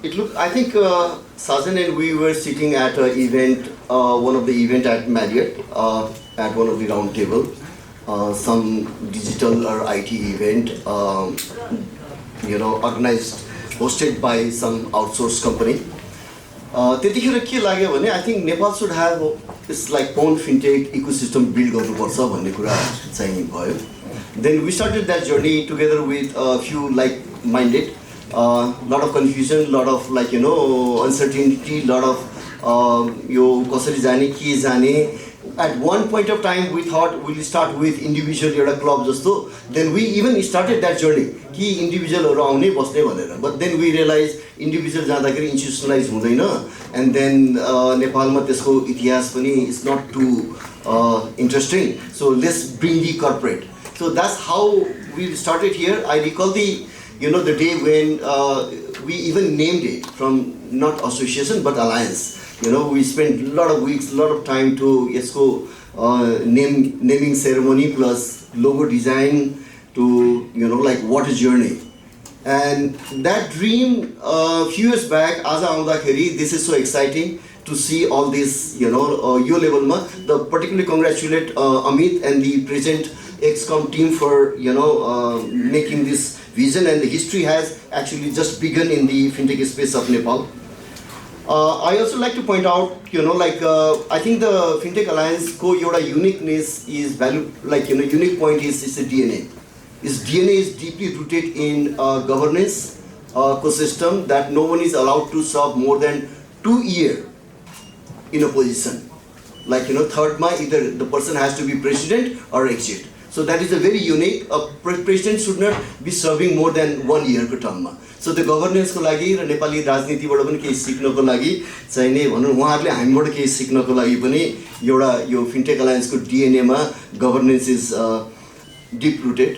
It looked, I think Sajan and we were sitting at an event, one of the event at Marriott, at one of the round table, some digital or IT event, organized, hosted by some outsourced company. त्यतिखेर के लाग्यो भने I think Nepal should have it's like own fintech ecosystem build गर्नुपर्छ भन्ने कुरा चाहिँ भयो. Then we started that journey together with few like minded, lot of confusion, lot of like uncertainty, lot of यो कसरी जाने के जाने. At one point of time we thought we'll start with individual एउटा क्लब जस्तो. Then we even started that journey कि इन्डिभिजुअलहरू आउने बस्ने भनेर. But then we realized individual जाँदाखेरि इन्स्टिट्युसनलाइज हुँदैन. And then नेपालमा त्यसको इतिहास पनि is not too interesting. So let's bring the corporate. So that's how we started here. I recall the day when we even named it from not association but alliance. We spent a lot of weeks, a lot of time to naming ceremony plus logo design to like what a journey. And that dream few years back, Aza Aundakari, this is so exciting to see all this, your level ma. The particularly congratulate Amit and the present XCOM team for making this vision, and the history has actually just begun in the fintech space of Nepal. I also like to point out, I think the FinTech Alliance ko yoda uniqueness is value, unique point is its DNA. Its DNA is deeply rooted in governance ecosystem that no one is allowed to serve more than 2 years in a position. Third ma either the person has to be president or exit. So that is a very unique. A president should not be serving more than 1 year ko term ma. So the governance ko लागि र नेपाली राजनीतिबाट पनि केही सिक्नको लागि चाहिने भनौँ उहाँहरूले हामीबाट केही सिक्नको लागि पनि एउटा यो फिन्टेक अलायन्सको डिएनएमा गभर्नेन्स इज डिप रुटेड.